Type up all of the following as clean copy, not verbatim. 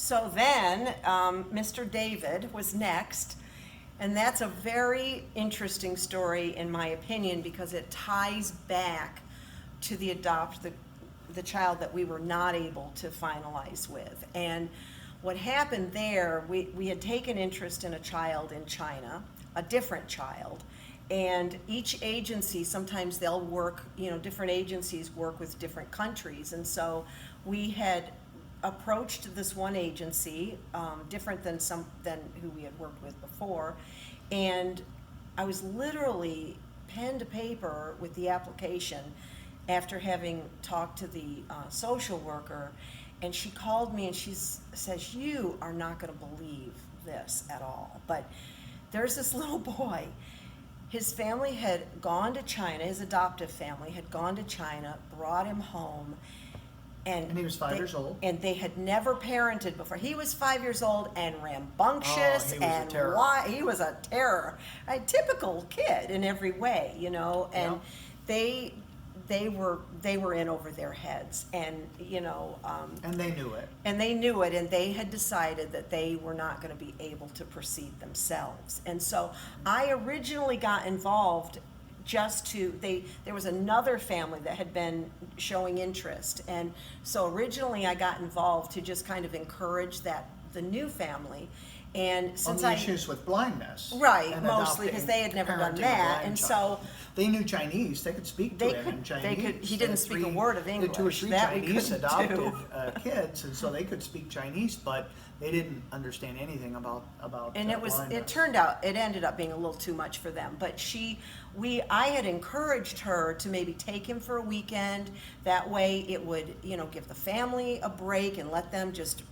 So then Mr. David was next, and that's a very interesting story in my opinion because it ties back to the child that we were not able to finalize with. And what happened there, we had taken interest in a child in China, a different child, and each agency, sometimes they'll work, different agencies work with different countries, and so we had approached this one agency, different than who we had worked with before, and I was literally pen to paper with the application after having talked to the social worker, and she called me and she says, "You are not going to believe this at all, but there's this little boy. His family had gone to China, his adoptive family had gone to China, brought him home, and he was 5 years old. And they had never parented before. He was 5 years old and rambunctious, and he was a terror, a typical kid in every way, and they were in over their heads, and and they knew it. And they had decided that they were not going to be able to proceed themselves. And so I originally got involved there was another family that had been showing interest, and so originally I got involved to just kind of encourage the new family. And since on the issues with blindness, right, mostly because they had never done that, and so they knew Chinese. They could speak to him in Chinese. He didn't speak a word of English. 2 or 3 Chinese adopted kids, and so they could speak Chinese, but they didn't understand anything about. And blindness. It ended up being a little too much for them. But I had encouraged her to maybe take him for a weekend. That way, it would give the family a break and let them just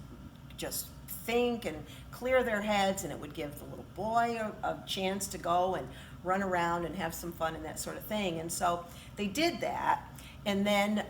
think and clear their heads, and it would give the little boy a chance to go and run around and have some fun and that sort of thing. And so they did that, and then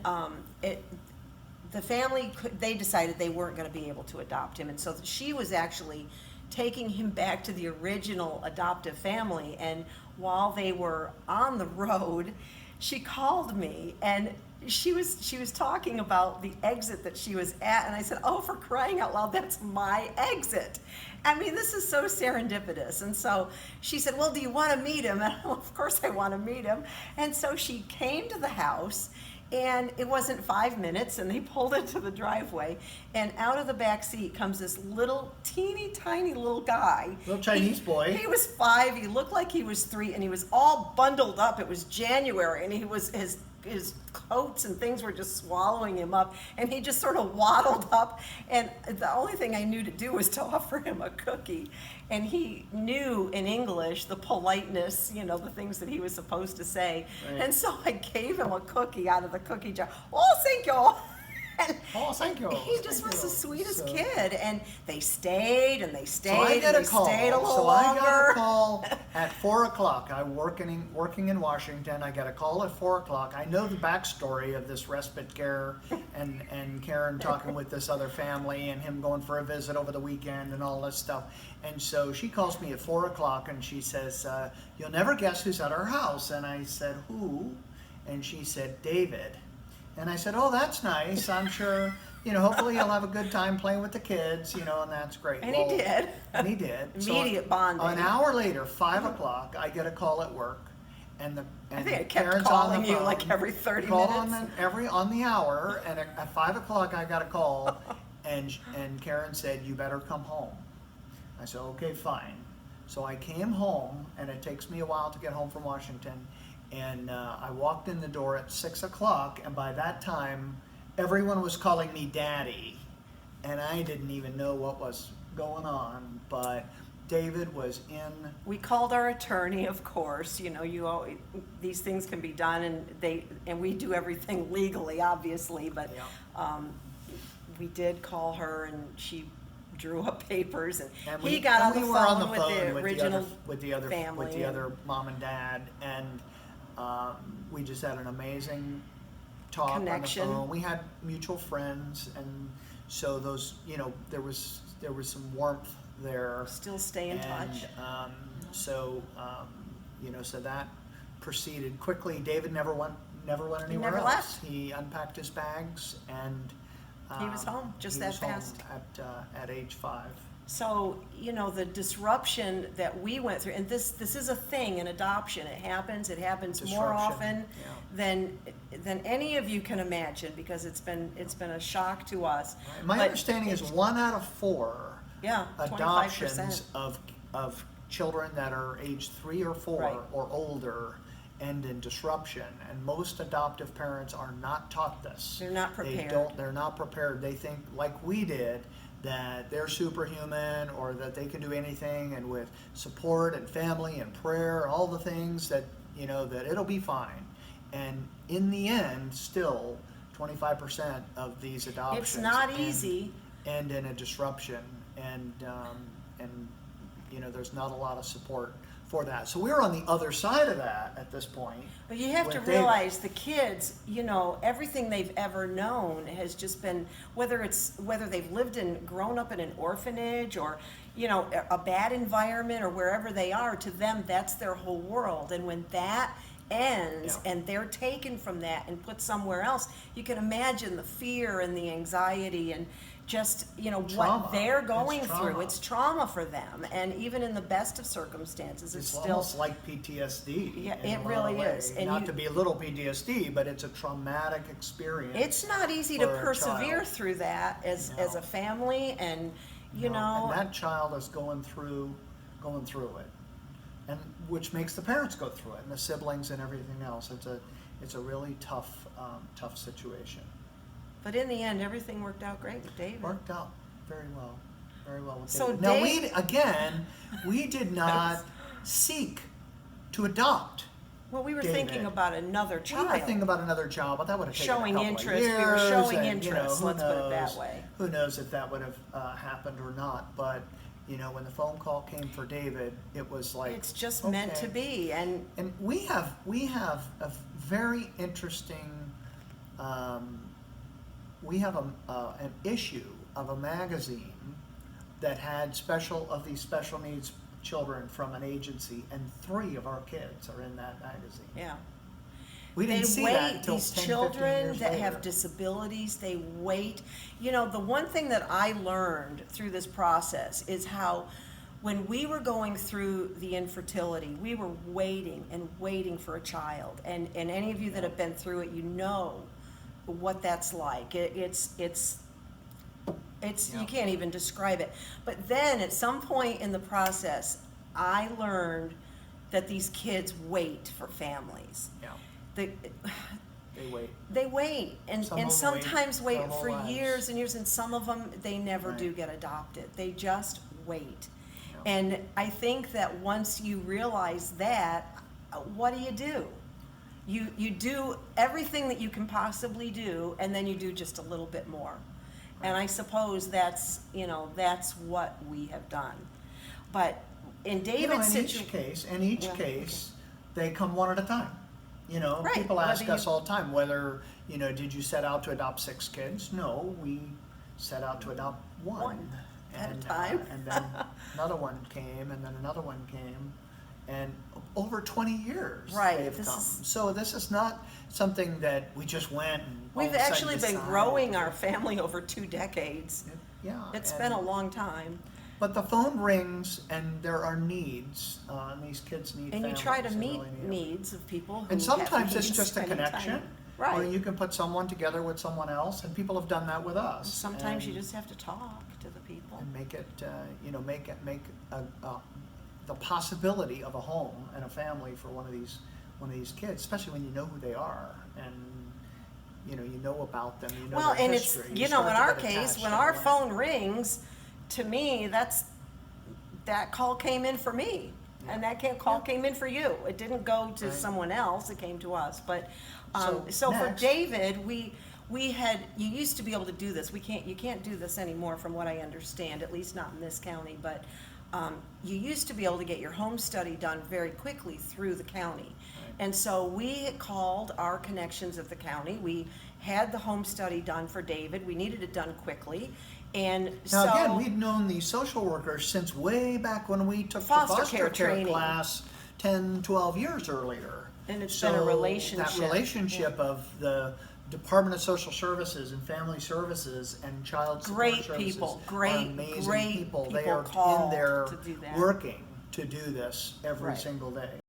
the family, they decided they weren't going to be able to adopt him, and so she was actually taking him back to the original adoptive family. And while they were on the road, she called me, and she was talking about the exit that she was at, and I said, "Oh, for crying out loud, that's my exit." I mean, this is so serendipitous. And so she said, "Well, do you want to meet him?" And of course I want to meet him. And so she came to the house, and it wasn't 5 minutes, and they pulled into the driveway, and out of the back seat comes this little teeny tiny little guy, little Chinese boy. He was 5, he looked like he was 3, and he was all bundled up. It was January, and his coats and things were just swallowing him up, and he just sort of waddled up, and the only thing I knew to do was to offer him a cookie. And he knew in English the politeness, the things that he was supposed to say. Right. And so I gave him a cookie out of the cookie jar. "Oh, thank you." And thank you. He just was the sweetest kid, and they stayed and they stayed. So I got a call. Stayed a little longer. I got a call at 4 o'clock. I'm working in Washington. I got a call at 4 o'clock. I know the backstory of this respite care and Karen talking with this other family and him going for a visit over the weekend and all this stuff. And so she calls me at 4 o'clock and she says, "You'll never guess who's at our house." And I said, "Who?" And she said, "David." And I said, "Oh, that's nice. I'm sure, hopefully he'll have a good time playing with the kids, and that's great." And he did. And he did. Immediate bonding. An hour later, 5 o'clock, I get a call at work, and I think I kept Karen's calling on the you phone, like every 30 call minutes. on the hour, and at 5 o'clock I got a call, and Karen said, "You better come home." I said, "Okay, fine." So I came home, and it takes me a while to get home from Washington. And I walked in the door at 6 o'clock, and by that time, everyone was calling me Daddy, and I didn't even know what was going on, but David was in. We called our attorney, of course. These things can be done, and we do everything legally, obviously, but we did call her, and she drew up papers, and he got on the phone with the original family, with the other mom and dad, and we just had an amazing talk connection. On the phone. We had mutual friends, and so those, there was some warmth there. Still stay in touch. So that proceeded quickly. David never went anywhere else. Left. He unpacked his bags, and He was home just he that was home fast. at age 5. So, you know, the disruption that we went through, and this is a thing in adoption. It happens more Disruption, often than any of you can imagine, because it's been a shock to us. Right. My But understanding is 1 out of 4 yeah, adoptions 25%. of children that are age 3 or 4 Right. or older end in disruption, and most adoptive parents are not taught this. They're not prepared. They're not prepared. They think, like we did, that they're superhuman, or that they can do anything, and with support and family and prayer, all the things that, you know, that it'll be fine. And in the end, still 25% of these adoptions It's not easy. end in a disruption, and you know, there's not a lot of support for that. So we're on the other side of that at this point. But you have to with David. realize the kids, you know, everything they've ever known has just been, whether they've lived and grown up in an orphanage, or, you know, a bad environment, or wherever they are, to them that's their whole world. And when that ends and they're taken from that and put somewhere else, you can imagine the fear and the anxiety and just, you know, Trauma. what they're going It's through. trauma. It's trauma for them. And even in the best of circumstances, it's still almost like PTSD. Yeah, in it a lot really of is. ways. And Not you- to belittle PTSD, but it's a traumatic experience. It's not easy to for a persevere child. through that as No. a family, and you No, know, and that child is going through it, and which makes the parents go through it, and the siblings and everything else. It's a really tough situation. but in the end, everything worked out great with David. Worked out very well with So David. Now Dave- we did not seek to adopt. Well, we were David. thinking about another We were child. thinking about another child, but that would have taken Showing a couple interest. of We were years, showing and, you know, interest, who let's put it that knows- way. Who knows if that would have happened or not? But you know, when the phone call came for David, it was like It's just meant to okay. be, and And we have a very interesting. We have an issue of a magazine that had these special needs children from an agency, and 3 of our kids are in that magazine. yeah. We didn't They see wait, that until these 10, 15 children years that later. have disabilities, they wait. You know, the one thing that I learned through this process is how when we were going through the infertility, we were waiting and waiting for a child. And any of you that have been through it, you know what that's like. It's Yeah. you can't even describe it. But then at some point in the process, I learned that these kids wait for families. Yeah, They they wait. and Some of them sometimes wait wait their whole for lives. years and years, and some of them they never do Right. get adopted. They just wait. Yeah. And I think that once you realize that, what do? You do everything that you can possibly do, and then you do just a little bit more. And I suppose that's what we have done. But in David's in situation, each case, they come one at a time. You know, Right, people ask whether us you- all the time whether, you know, did you set out to adopt 6 kids? No, we set out to adopt one. One at a And, time. and then another one came, and then another one came, and over 20 years Right, they've this come. is- So this is not something that we just went and all we've of a sudden actually been decided growing to our do. family over 2 decades. Yeah. It's and- been a long time. But the phone rings, and there are needs, and these kids need And you families. try to They meet really need 'em. needs of people who And sometimes have it's needs just a anytime. connection, or Right. you can put someone together with someone else, and people have done that with us. Sometimes you and, just have to talk to the people. and make it, make the possibility of a home and a family for one of these kids, especially when you know who they are, and you know about them, you know Well, their and it's, history. in start to our get case, attached when in a our way. phone rings, to me, that call came in for me. And that call came in for you. It didn't go to Right. someone else, it came to us. But, So, so for next. David, you used to be able to do this. You can't do this anymore from what I understand, at least not in this county. But you used to be able to get your home study done very quickly through the county. Right. And so we called our connections of the county. We had the home study done for David. We needed it done quickly. And Now, so again, we'd known these social workers since way back when we took Foster the foster care care training. class 10, 12 years earlier. And it's So been a relationship. That relationship of the Department of Social Services and Family Services and Child Support Great Services people, are great amazing people. They people are in called there to do that. working to do this every Right. single day.